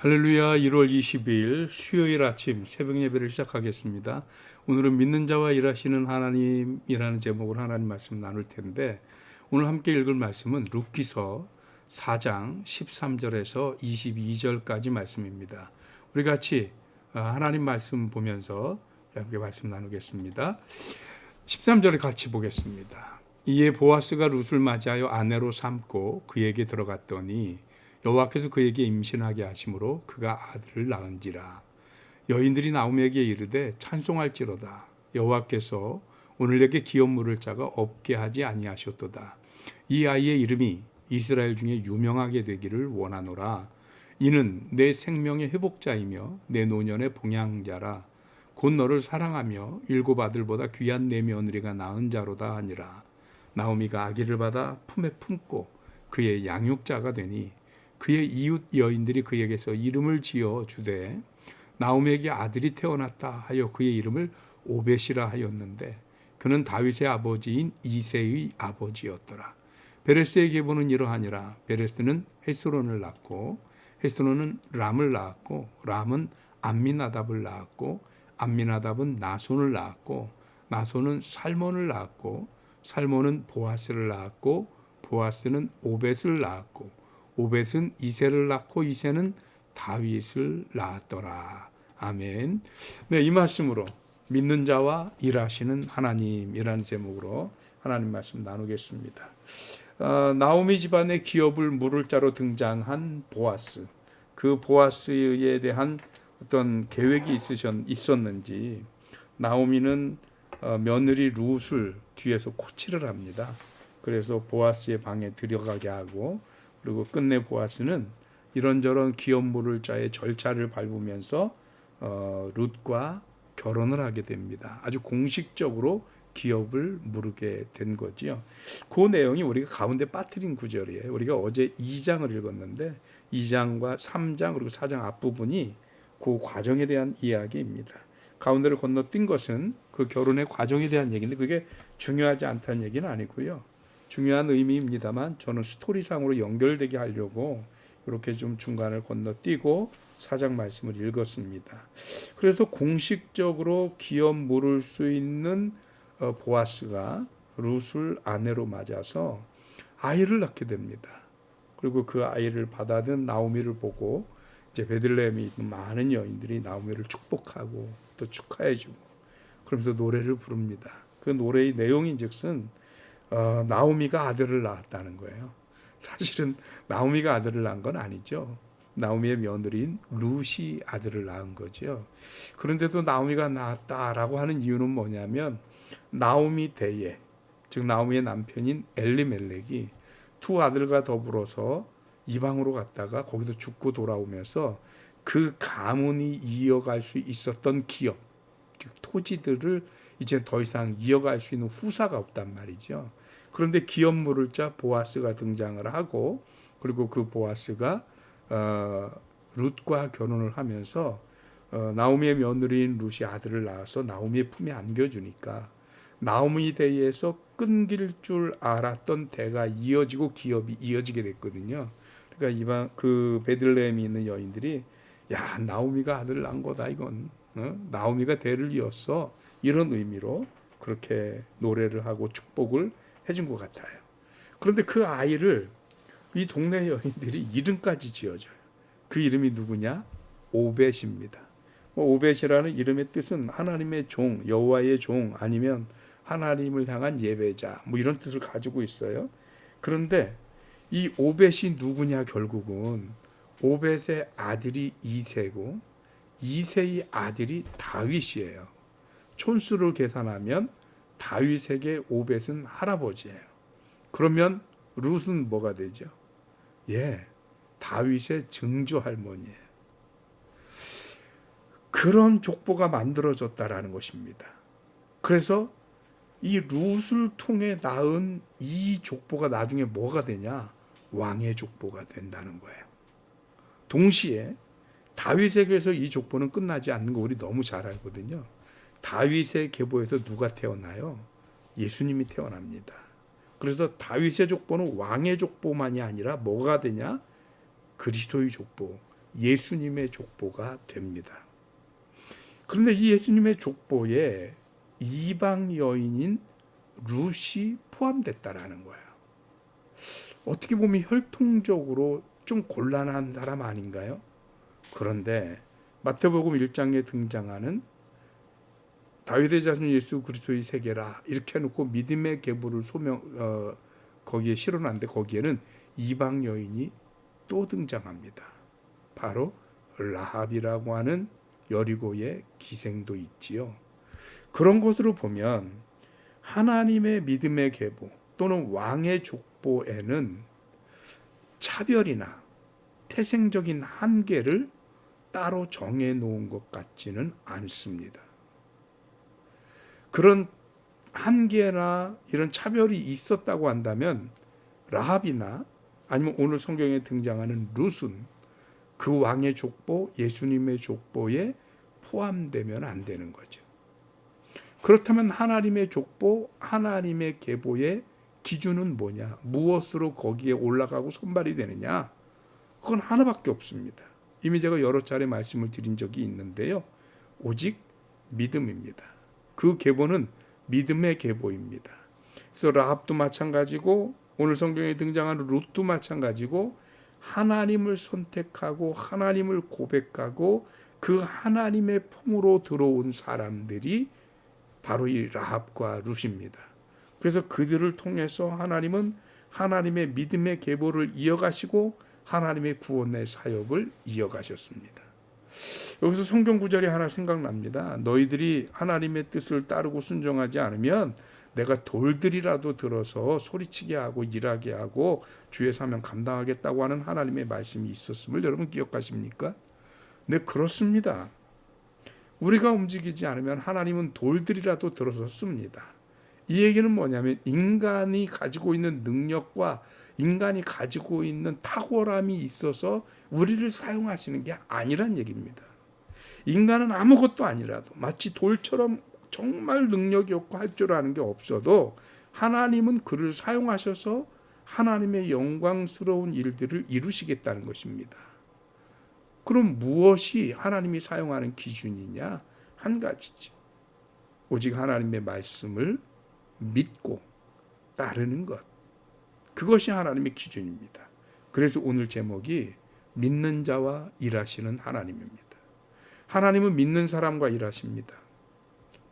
할렐루야. 1월 22일 수요일 아침 새벽 예배를 시작하겠습니다. 오늘은 믿는 자와 일하시는 하나님이라는 제목으로 하나님 말씀 나눌 텐데, 오늘 함께 읽을 말씀은 룻기서 4장 13절에서 22절까지 말씀입니다. 우리 같이 하나님 말씀 보면서 함께 말씀 나누겠습니다. 13절을 같이 보겠습니다. 이에 보아스가 룻을 맞이하여 아내로 삼고 그에게 들어갔더니 여호와께서 그에게 임신하게 하심으로 그가 아들을 낳은지라. 여인들이 나오미에게 이르되 찬송할지로다. 여호와께서 오늘 내게 기업 물을 자가 없게 하지 아니하셨도다. 이 아이의 이름이 이스라엘 중에 유명하게 되기를 원하노라. 이는 내 생명의 회복자이며 내 노년의 봉양자라. 곧 너를 사랑하며 일곱 아들보다 귀한 내 며느리가 낳은 자로다 하니라. 나오미가 아기를 받아 품에 품고 그의 양육자가 되니 그의 이웃 여인들이 그에게서 이름을 지어 주되 나오미에게 아들이 태어났다 하여 그의 이름을 오벳이라 하였는데 그는 다윗의 아버지인 이새의 아버지였더라. 베레스의 계보는 이러하니라. 베레스는 헤스론을 낳고 헤스론은 람을 낳았고 람은 암미나답을 낳았고 암미나답은 나손을 낳았고 나손은 살몬을 낳았고 살몬은 보아스를 낳았고 보아스는 오벳을 낳았고 오벳은 이새를 낳고 이새는 다윗을 낳았더라. 아멘. 네, 이 말씀으로 믿는 자와 일하시는 하나님이라는 제목으로 하나님 말씀 나누겠습니다. 나오미 집안의 기업을 물을 자로 등장한 보아스. 그 보아스에 대한 어떤 계획이 있었는지 나오미는 며느리 룻을 뒤에서 코치를 합니다. 그래서 보아스의 방에 들어가게 하고 그리고 끝내 보아스는 이런저런 기업 물을 자의 절차를 밟으면서 룻과 결혼을 하게 됩니다. 아주 공식적으로 기업을 물게 된 거지요. 그 내용이 우리가 가운데 빠뜨린 구절이에요. 우리가 어제 2장을 읽었는데 2장과 3장 그리고 4장 앞부분이 그 과정에 대한 이야기입니다. 가운데를 건너뛴 것은 그 결혼의 과정에 대한 얘기인데 그게 중요하지 않다는 얘기는 아니고요. 중요한 의미입니다만 저는 스토리상으로 연결되게 하려고 이렇게 좀 중간을 건너뛰고 사장 말씀을 읽었습니다. 그래서 공식적으로 기업 물을 수 있는 보아스가 룻을 아내로 맞아서 아이를 낳게 됩니다. 그리고 그 아이를 받아든 나오미를 보고 이제 베들레헴에 있는 많은 여인들이 나오미를 축복하고 또 축하해주고 그러면서 노래를 부릅니다. 그 노래의 내용인즉슨 나오미가 아들을 낳았다는 거예요. 사실은 나오미가 아들을 낳은 건 아니죠. 나오미의 며느리인 룻이 아들을 낳은 거죠. 그런데도 나오미가 낳았다라고 하는 이유는 뭐냐면 나오미 대에 즉 나오미의 남편인 엘리멜렉이 두 아들과 더불어서 이방으로 갔다가 거기서 죽고 돌아오면서 그 가문이 이어갈 수 있었던 기업 즉 토지들을 이제 더 이상 이어갈 수 있는 후사가 없단 말이죠. 그런데 기업 물을 자 보아스가 등장을 하고 그리고 그 보아스가 룻과 결혼을 하면서 나오미의 며느리인 룻이 아들을 낳아서 나오미의 품에 안겨주니까 나오미 대에서 끊길 줄 알았던 대가 이어지고 기업이 이어지게 됐거든요. 그러니까 그 베들레헴에 있는 여인들이 야 나오미가 아들을 낳은 거다 이건 나오미가 대를 이었어 이런 의미로 그렇게 노래를 하고 축복을 해준 것 같아요. 그런데 그 아이를 이 동네 여인들이 이름까지 지어줘요. 그 이름이 누구냐? 오벳입니다. 오벳이라는 이름의 뜻은 하나님의 종, 여호와의 종 아니면 하나님을 향한 예배자 뭐 이런 뜻을 가지고 있어요. 그런데 이 오벳이 누구냐 결국은 오벳의 아들이 이새고 이새의 아들이 다윗이에요. 촌수를 계산하면 다윗에게 오벳은 할아버지예요. 그러면 룻은 뭐가 되죠? 다윗의 증조 할머니예요. 그런 족보가 만들어졌다라는 것입니다. 그래서 이 룻을 통해 낳은 이 족보가 나중에 뭐가 되냐? 왕의 족보가 된다는 거예요. 동시에 다윗에게서 이 족보는 끝나지 않는 거 우리 너무 잘 알거든요. 다윗의 계보에서 누가 태어나요? 예수님이 태어납니다. 그래서 다윗의 족보는 왕의 족보만이 아니라 뭐가 되냐? 그리스도의 족보, 예수님의 족보가 됩니다. 그런데 이 예수님의 족보에 이방 여인인 룻이 포함됐다라는 거예요. 어떻게 보면 혈통적으로 좀 곤란한 사람 아닌가요? 그런데 마태복음 1장에 등장하는 다윗의 자손 예수 그리스도의 세계라 이렇게 해놓고 믿음의 계보를 거기에 실어놨는데 거기에는 이방 여인이 또 등장합니다. 바로 라합이라고 하는 여리고의 기생도 있지요. 그런 것으로 보면 하나님의 믿음의 계보 또는 왕의 족보에는 차별이나 태생적인 한계를 따로 정해놓은 것 같지는 않습니다. 그런 한계나 이런 차별이 있었다고 한다면 라합이나 아니면 오늘 성경에 등장하는 룻은 그 왕의 족보, 예수님의 족보에 포함되면 안 되는 거죠. 그렇다면 하나님의 족보, 하나님의 계보의 기준은 뭐냐? 무엇으로 거기에 올라가고 선발이 되느냐? 그건 하나밖에 없습니다. 이미 제가 여러 차례 말씀을 드린 적이 있는데요. 오직 믿음입니다. 그 계보는 믿음의 계보입니다. 그래서 라합도 마찬가지고 오늘 성경에 등장하는 룻도 마찬가지고 하나님을 선택하고 하나님을 고백하고 그 하나님의 품으로 들어온 사람들이 바로 이 라합과 룻입니다. 그래서 그들을 통해서 하나님은 하나님의 믿음의 계보를 이어가시고 하나님의 구원의 사역을 이어가셨습니다. 여기서 성경 구절이 하나 생각납니다. 너희들이 하나님의 뜻을 따르고 순종하지 않으면 내가 돌들이라도 들어서 소리치게 하고 일하게 하고 주의 사명 감당하겠다고 하는 하나님의 말씀이 있었음을 여러분 기억하십니까? 네, 그렇습니다. 우리가 움직이지 않으면 하나님은 돌들이라도 들어서 씁니다. 이 얘기는 뭐냐면 인간이 가지고 있는 능력과 인간이 가지고 있는 탁월함이 있어서 우리를 사용하시는 게 아니란 얘기입니다. 인간은 아무것도 아니라도 마치 돌처럼 정말 능력이 없고 할 줄 아는 게 없어도 하나님은 그를 사용하셔서 하나님의 영광스러운 일들을 이루시겠다는 것입니다. 그럼 무엇이 하나님이 사용하는 기준이냐? 한 가지죠. 오직 하나님의 말씀을 믿고 따르는 것. 그것이 하나님의 기준입니다. 그래서 오늘 제목이 믿는 자와 일하시는 하나님입니다. 하나님은 믿는 사람과 일하십니다.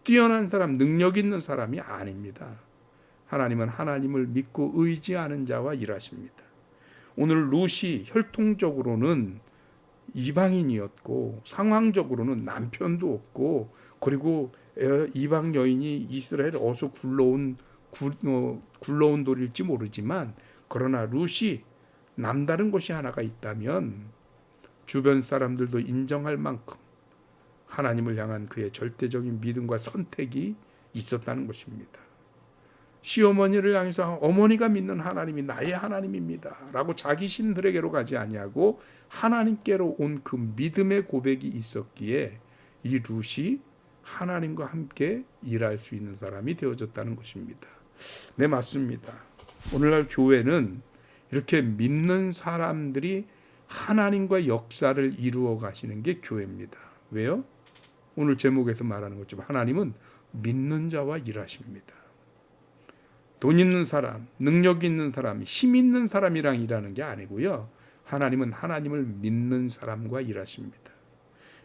뛰어난 사람, 능력 있는 사람이 아닙니다. 하나님은 하나님을 믿고 의지하는 자와 일하십니다. 오늘 룻이 혈통적으로는 이방인이었고 상황적으로는 남편도 없고 그리고 이방 여인이 이스라엘 어서 굴러온 돌일지 모르지만 그러나 룻이 남다른 것이 하나가 있다면 주변 사람들도 인정할 만큼 하나님을 향한 그의 절대적인 믿음과 선택이 있었다는 것입니다. 시어머니를 향해서 어머니가 믿는 하나님이 나의 하나님입니다 라고 자기 신들에게로 가지 아니하고 하나님께로 온 그 믿음의 고백이 있었기에 이 룻이 하나님과 함께 일할 수 있는 사람이 되어졌다는 것입니다. 네, 맞습니다. 오늘날 교회는 이렇게 믿는 사람들이 하나님과 역사를 이루어 가시는 게 교회입니다. 왜요? 오늘 제목에서 말하는 것처럼 하나님은 믿는 자와 일하십니다. 돈 있는 사람, 능력 있는 사람, 힘 있는 사람이랑 일하는 게 아니고요. 하나님은 하나님을 믿는 사람과 일하십니다.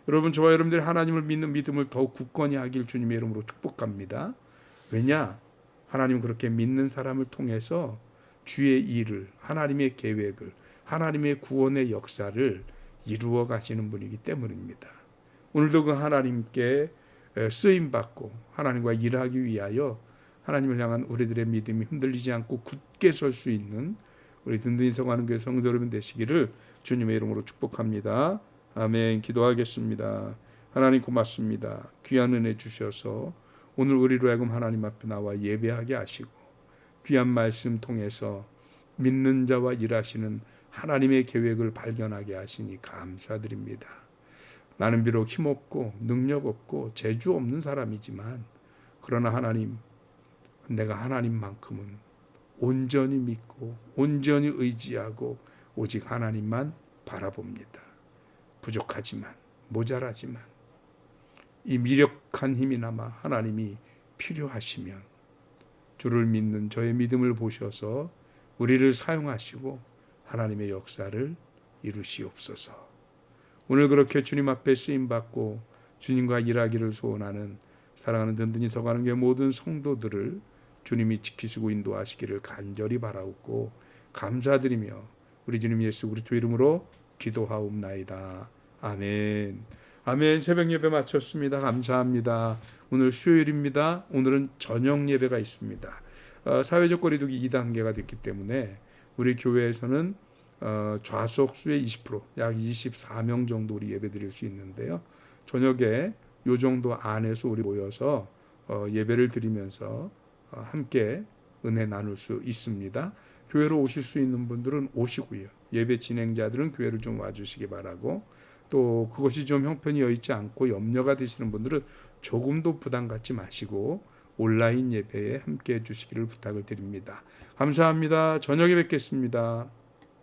여러분, 저와 여러분들이 하나님을 믿는 믿음을 더욱 굳건히 하길 주님의 이름으로 축복합니다. 왜냐? 하나님은 그렇게 믿는 사람을 통해서 주의 일을, 하나님의 계획을, 하나님의 구원의 역사를 이루어 가시는 분이기 때문입니다. 오늘도 그 하나님께 쓰임받고 하나님과 일하기 위하여 하나님을 향한 우리들의 믿음이 흔들리지 않고 굳게 설 수 있는 우리 든든히 서가는 교회 성도 여러분 되시기를 주님의 이름으로 축복합니다. 아멘. 기도하겠습니다. 하나님 고맙습니다. 귀한 은혜 주셔서 오늘 우리로 하여금 하나님 앞에 나와 예배하게 하시고 귀한 말씀 통해서 믿는 자와 일하시는 하나님의 계획을 발견하게 하시니 감사드립니다. 나는 비록 힘없고 능력 없고 재주 없는 사람이지만 그러나 하나님, 내가 하나님만큼은 온전히 믿고 온전히 의지하고 오직 하나님만 바라봅니다. 부족하지만 모자라지만 이 미력한 힘이나마 하나님이 필요하시면 주를 믿는 저의 믿음을 보셔서 우리를 사용하시고 하나님의 역사를 이루시옵소서. 오늘 그렇게 주님 앞에 쓰임받고 주님과 일하기를 소원하는 사랑하는 든든히 서가는 게 모든 성도들을 주님이 지키시고 인도하시기를 간절히 바라옵고 감사드리며 우리 주님 예수 그리스도 이름으로 기도하옵나이다. 아멘. 아멘. 새벽 예배 마쳤습니다. 감사합니다. 오늘 수요일입니다. 오늘은 저녁 예배가 있습니다. 사회적 거리두기 2단계가 됐기 때문에 우리 교회에서는 좌석수의 20%, 약 24명 정도 우리 예배 드릴 수 있는데요. 저녁에 요 정도 안에서 우리 모여서 예배를 드리면서 함께 은혜 나눌 수 있습니다. 교회로 오실 수 있는 분들은 오시고요. 예배 진행자들은 교회를 좀 와주시기 바라고, 또 그것이 좀 형편이 여의치 않고 염려가 되시는 분들은 조금도 부담 갖지 마시고 온라인 예배에 함께 해주시기를 부탁을 드립니다. 감사합니다. 저녁에 뵙겠습니다.